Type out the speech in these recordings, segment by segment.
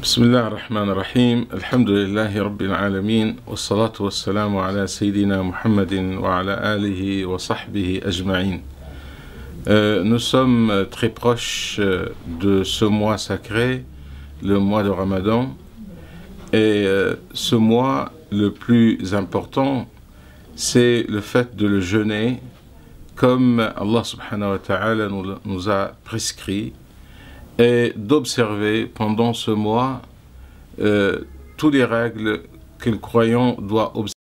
بسم الله الرحمن الرحيم الحمد لله رب العالمين والصلاة والسلام على سيدنا محمد وعلى آله وصحبه أجمعين. Nous sommes très proches de ce mois sacré, le mois de Ramadan, et ce mois le plus important, c'est le fait de le jeûner comme Allah subhanahu wa ta'ala nous a prescrit, et d'observer pendant ce mois toutes les règles que le croyant doit observer.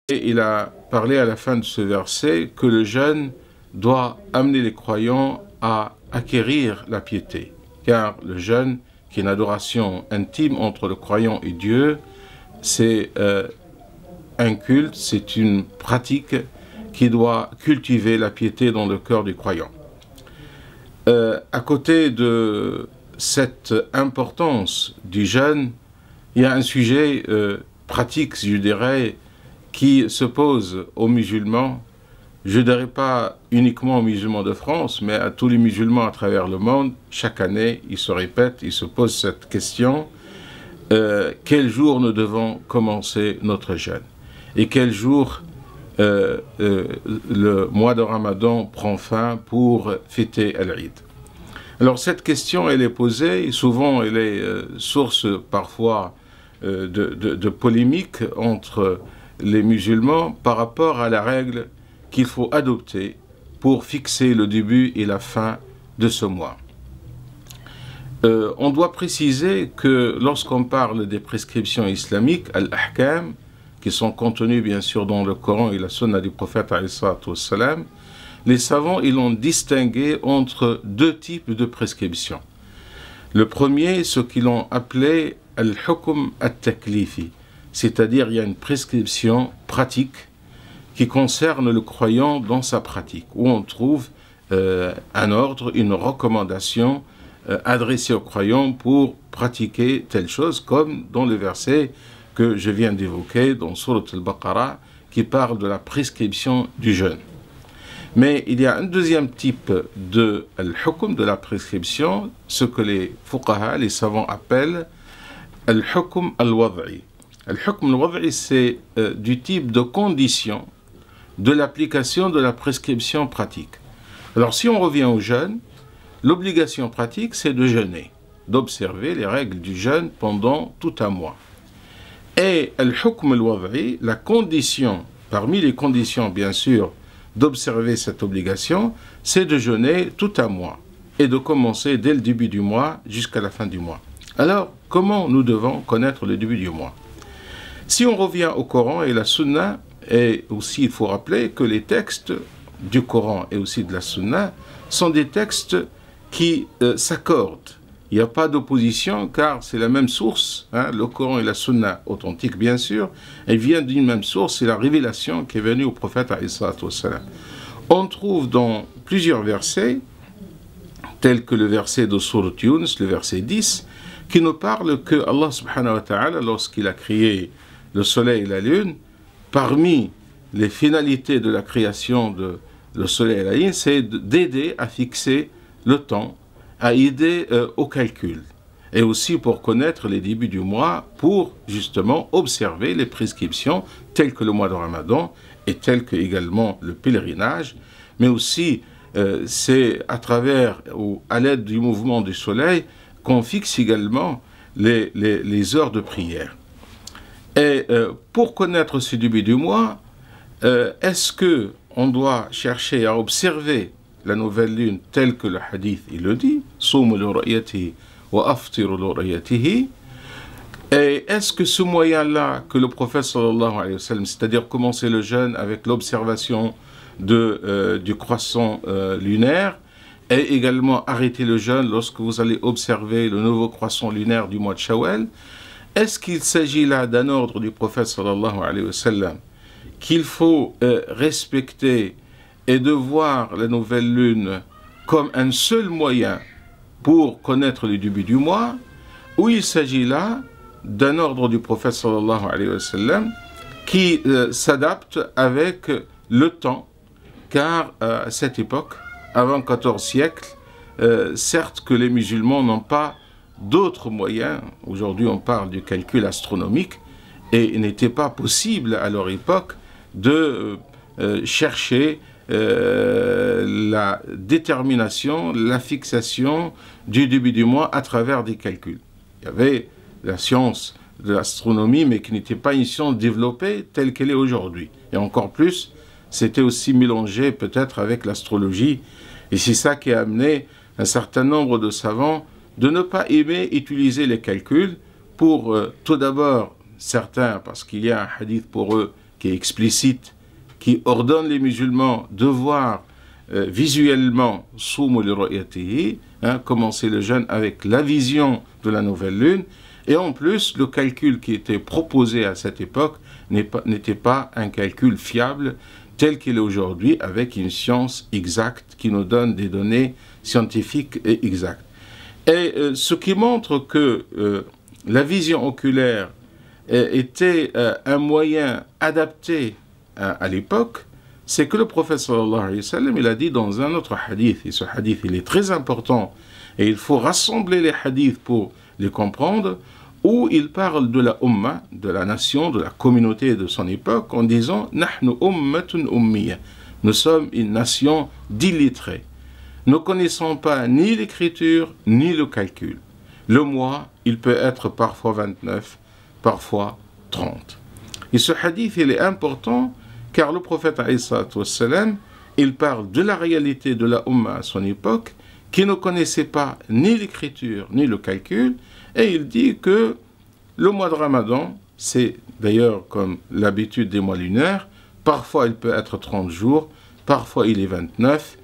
Et il a parlé à la fin de ce verset que le jeûne doit amener les croyants à acquérir la piété. Car le jeûne, qui est une adoration intime entre le croyant et Dieu, c'est un culte, c'est une pratique qui doit cultiver la piété dans le cœur du croyant. À côté de cette importance du jeûne, il y a un sujet pratique, je dirais, qui se pose aux musulmans, je ne dirais pas uniquement aux musulmans de France, mais à tous les musulmans à travers le monde. Chaque année, ils se répètent, ils se posent cette question, quel jour nous devons commencer notre jeûne? Et quel jour le mois de Ramadan prend fin pour fêter Al-Eid? Alors cette question, elle est posée, et souvent elle est source parfois de polémiques entre les musulmans par rapport à la règle qu'il faut adopter pour fixer le début et la fin de ce mois. On doit préciser que lorsqu'on parle des prescriptions islamiques, al-ahkam, qui sont contenues bien sûr dans le Coran et la sunna du prophète alayhi salatu wassalam, les savants ils ont distingué entre deux types de prescriptions. Le premier, ce qu'ils ont appelé al-hukm at-taklifi, c'est-à-dire il y a une prescription pratique qui concerne le croyant dans sa pratique, où on trouve un ordre, une recommandation adressée au croyant pour pratiquer telle chose, comme dans le verset que je viens d'évoquer dans Surat al-Baqarah, qui parle de la prescription du jeûne. Mais il y a un deuxième type de al-hukm, de la prescription, ce que les fuqaha, les savants appellent al-hukm al-wad'i. Al-hukm al-wad'i, c'est du type de condition de l'application de la prescription pratique. Alors si on revient au jeûne, l'obligation pratique c'est de jeûner, d'observer les règles du jeûne pendant tout un mois. Et al-hukm al-wad'i, la condition, parmi les conditions bien sûr d'observer cette obligation, c'est de jeûner tout un mois et de commencer dès le début du mois jusqu'à la fin du mois. Alors comment nous devons connaître le début du mois? Si on revient au Coran et la Sunna, et aussi il faut rappeler que les textes du Coran et aussi de la Sunna sont des textes qui s'accordent. Il n'y a pas d'opposition car c'est la même source, hein, le Coran et la Sunna authentique bien sûr, elles viennent d'une même source, c'est la révélation qui est venue au prophète alayhi salatu wassalam. On trouve dans plusieurs versets, tels que le verset de Surat Yunus, le verset 10, qui nous parle que Allah subhanahu wa ta'ala, lorsqu'il a créé le soleil et la lune, parmi les finalités de la création de le soleil et la lune, c'est d'aider à fixer le temps, à aider au calcul, et aussi pour connaître les débuts du mois, pour justement observer les prescriptions telles que le mois de Ramadan et telles que également le pèlerinage, mais aussi c'est à travers ou à l'aide du mouvement du soleil qu'on fixe également les heures de prière. Et pour connaître ce début du mois, est-ce que on doit chercher à observer la nouvelle lune telle que le hadith il le dit, Soumu li ru'yatihi wa aftiru li ru'yatihi, et est-ce que ce moyen-là que le prophète sallallahu alayhi wa sallam, c'est-à-dire commencer le jeûne avec l'observation du croissant lunaire, et également arrêter le jeûne lorsque vous allez observer le nouveau croissant lunaire du mois de Shawwal. Est-ce qu'il s'agit là d'un ordre du prophète sallallahu alayhi wa sallam qu'il faut respecter et de voir la nouvelle lune comme un seul moyen pour connaître le début du mois, ou il s'agit là d'un ordre du prophète sallallahu alayhi wa sallam qui s'adapte avec le temps, car à cette époque, avant 14 siècles, certes que les musulmans n'ont pas d'autres moyens, aujourd'hui on parle du calcul astronomique, et il n'était pas possible à leur époque de chercher la détermination, la fixation du début du mois à travers des calculs. Il y avait la science de l'astronomie, mais qui n'était pas une science développée telle qu'elle est aujourd'hui. Et encore plus, c'était aussi mélangé peut-être avec l'astrologie. Et c'est ça qui a amené un certain nombre de savants de ne pas aimer utiliser les calculs pour, tout d'abord, certains, parce qu'il y a un hadith pour eux qui est explicite, qui ordonne les musulmans de voir visuellement Soum li ru'yatihi, commencer le jeûne avec la vision de la nouvelle lune, et en plus, le calcul qui était proposé à cette époque n'était pas un calcul fiable tel qu'il est aujourd'hui, avec une science exacte qui nous donne des données scientifiques et exactes. Et ce qui montre que la vision oculaire était un moyen adapté à l'époque, c'est que le prophète sallallahu alayhi wa sallam, il a dit dans un autre hadith, et ce hadith il est très important, et il faut rassembler les hadiths pour les comprendre, où il parle de la umma, de la nation, de la communauté de son époque, en disant « Nahnu ummatun ummiya » nous sommes une nation d'illettrés. Ne connaissons pas ni l'écriture, ni le calcul. Le mois, il peut être parfois 29, parfois 30. Et ce hadith, il est important, car le prophète alayhi salatu wassalam, il parle de la réalité de la umma à son époque, qui ne connaissait pas ni l'écriture, ni le calcul, et il dit que le mois de Ramadan, c'est d'ailleurs comme l'habitude des mois lunaires, parfois il peut être 30 jours, parfois il est 29,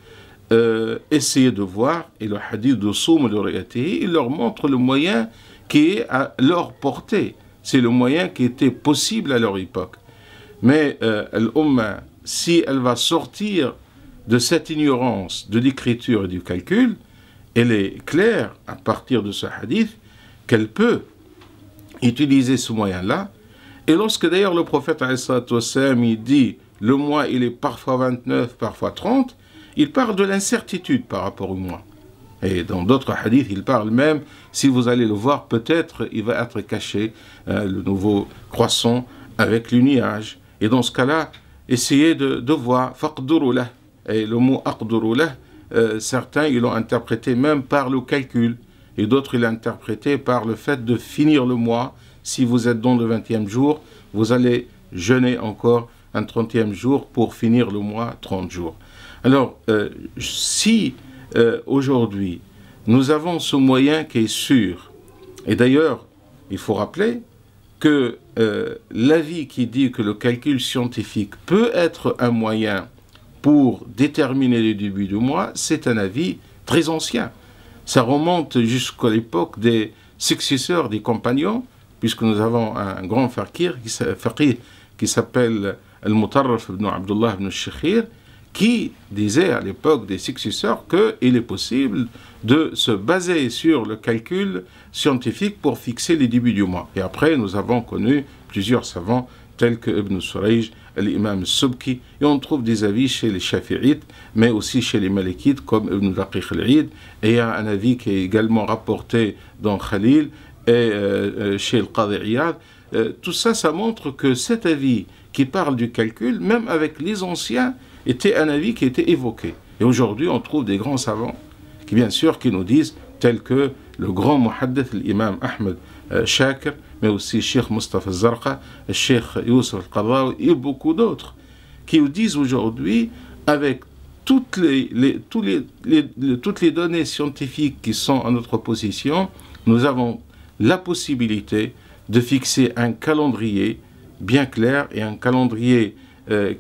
essayez de voir, et le hadith de Soum li ru'yatihi, il leur montre le moyen qui est à leur portée, c'est le moyen qui était possible à leur époque. Mais l'Umma, si elle va sortir de cette ignorance de l'écriture et du calcul, elle est claire à partir de ce hadith qu'elle peut utiliser ce moyen-là. Et lorsque d'ailleurs le prophète il dit le mois il est parfois 29, parfois 30, il parle de l'incertitude par rapport au mois. Et dans d'autres hadiths, il parle même, si vous allez le voir, peut-être il va être caché, le nouveau croissant avec le nuage. Et dans ce cas-là, essayez de voir faqduru lah. Et le mot aqduru lah, certains ils l'ont interprété même par le calcul, et d'autres ils l'ont interprété par le fait de finir le mois. Si vous êtes dans le 20e jour, vous allez jeûner encore un 30e jour pour finir le mois 30 jours. Alors, si aujourd'hui nous avons ce moyen qui est sûr, et d'ailleurs, il faut rappeler que l'avis qui dit que le calcul scientifique peut être un moyen pour déterminer le début du mois, c'est un avis très ancien. Ça remonte jusqu'à l'époque des successeurs des compagnons, puisque nous avons un grand faqih qui s'appelle Al-Mutarraf ibn Abdullah ibn Shikhir, qui disait à l'époque des successeurs qu'il est possible de se baser sur le calcul scientifique pour fixer les débuts du mois. Et après, nous avons connu plusieurs savants tels que Ibn Surayj, l'imam Subki, et on trouve des avis chez les Shafi'ites, mais aussi chez les Malikites, comme Ibn Daqiq al-Eid, et il y a un avis qui est également rapporté dans Khalil et chez le Qadi Iyad. Tout ça, ça montre que cet avis qui parle du calcul, même avec les anciens, était un avis qui était évoqué. Et aujourd'hui, on trouve des grands savants qui, bien sûr, qui nous disent, tels que le grand muhaddith, l'imam Ahmed Shakir, mais aussi Cheikh Mustafa Zarqa, Cheikh Youssef al-Qardawi et beaucoup d'autres, qui nous disent aujourd'hui, avec toutes les données scientifiques qui sont à notre position, nous avons la possibilité de fixer un calendrier bien clair et un calendrier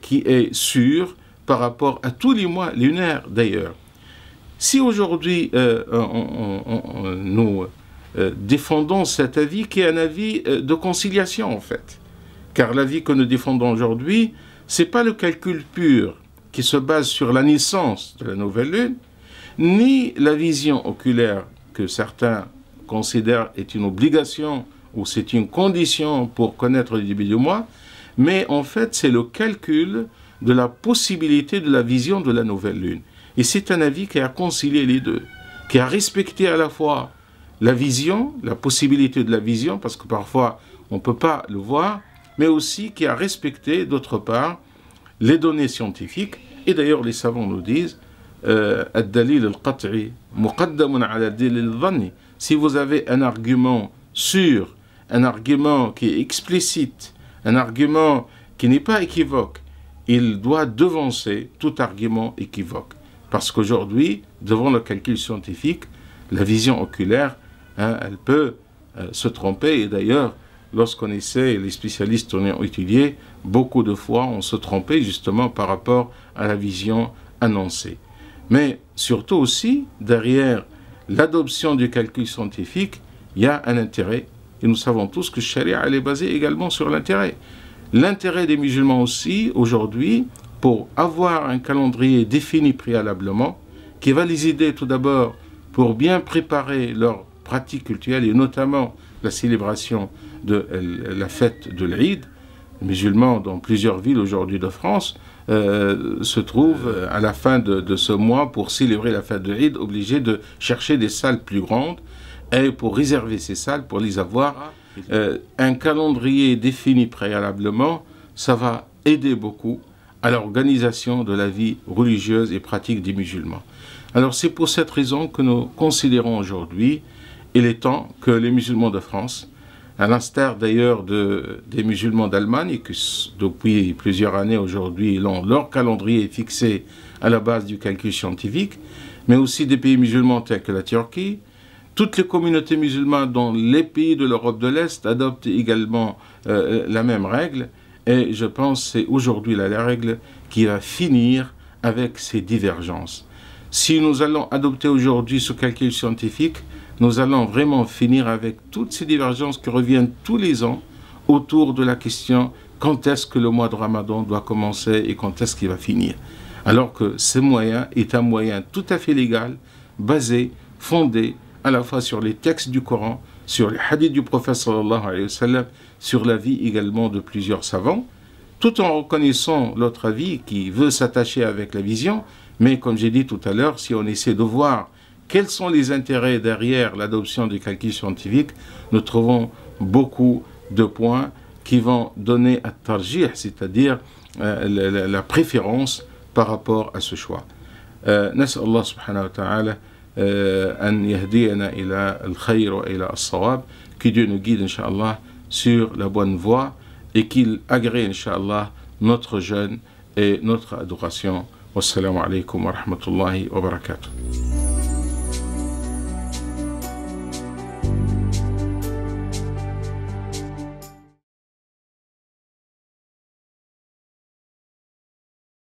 qui est sûr par rapport à tous les mois lunaires d'ailleurs. Si aujourd'hui nous défendons cet avis qui est un avis de conciliation en fait, car l'avis que nous défendons aujourd'hui, c'est pas le calcul pur qui se base sur la naissance de la nouvelle lune, ni la vision oculaire que certains considèrent est une obligation ou c'est une condition pour connaître le début du mois, mais en fait c'est le calcul de la possibilité de la vision de la nouvelle lune. Et c'est un avis qui a concilié les deux, qui a respecté à la fois la vision, la possibilité de la vision, parce que parfois on ne peut pas le voir, mais aussi qui a respecté d'autre part les données scientifiques. Et d'ailleurs les savants nous disent ad-dalil al-qat'i muqaddamun ala ad-dalil al-dhanni. Si vous avez un argument sûr, un argument qui est explicite, un argument qui n'est pas équivoque, il doit devancer tout argument équivoque. Parce qu'aujourd'hui, devant le calcul scientifique, la vision oculaire, elle peut se tromper. Et d'ailleurs, lorsqu'on essaie, les spécialistes ont étudié, beaucoup de fois on se trompait justement par rapport à la vision annoncée. Mais surtout aussi, derrière l'adoption du calcul scientifique, il y a un intérêt. Et nous savons tous que Sharia elle est basée également sur l'intérêt. L'intérêt des musulmans aussi, aujourd'hui, pour avoir un calendrier défini préalablement, qui va les aider tout d'abord pour bien préparer leurs pratiques culturelles et notamment la célébration de la fête de l'Eid. Les musulmans dans plusieurs villes aujourd'hui de France se trouvent à la fin de ce mois pour célébrer la fête de l'Eid obligés de chercher des salles plus grandes et pour réserver ces salles, pour les avoir. Un calendrier défini préalablement, ça va aider beaucoup à l'organisation de la vie religieuse et pratique des musulmans. Alors c'est pour cette raison que nous considérons aujourd'hui, il est temps que les musulmans de France, à l'instar d'ailleurs des musulmans d'Allemagne, qui depuis plusieurs années aujourd'hui, leur calendrier est fixé à la base du calcul scientifique, mais aussi des pays musulmans tels que la Turquie. Toutes les communautés musulmanes dans les pays de l'Europe de l'Est adoptent également la même règle, et je pense que c'est aujourd'hui la règle qui va finir avec ces divergences. Si nous allons adopter aujourd'hui ce calcul scientifique, nous allons vraiment finir avec toutes ces divergences qui reviennent tous les ans autour de la question quand est-ce que le mois de Ramadan doit commencer et quand est-ce qu'il va finir. Alors que ce moyen est un moyen tout à fait légal, basé, fondé à la fois sur les textes du Coran, sur les hadiths du prophète sallallahu alayhi wa sallam, sur l'avis également de plusieurs savants, tout en reconnaissant l'autre avis qui veut s'attacher avec la vision. Mais comme j'ai dit tout à l'heure, si on essaie de voir quels sont les intérêts derrière l'adoption du calcul scientifique, nous trouvons beaucoup de points qui vont donner à tarjih, c'est-à-dire la préférence par rapport à ce choix. نسأل الله سبحانه وتعالى أن يهدينا إلى الخير وإلى الصواب, que Dieu nous guide, Inch'Allah, sur la bonne voie et qu'il agrée, Inch'Allah, notre jeûne et notre adoration. Wassalamu alaikum wa rahmatullahi wa barakatuh.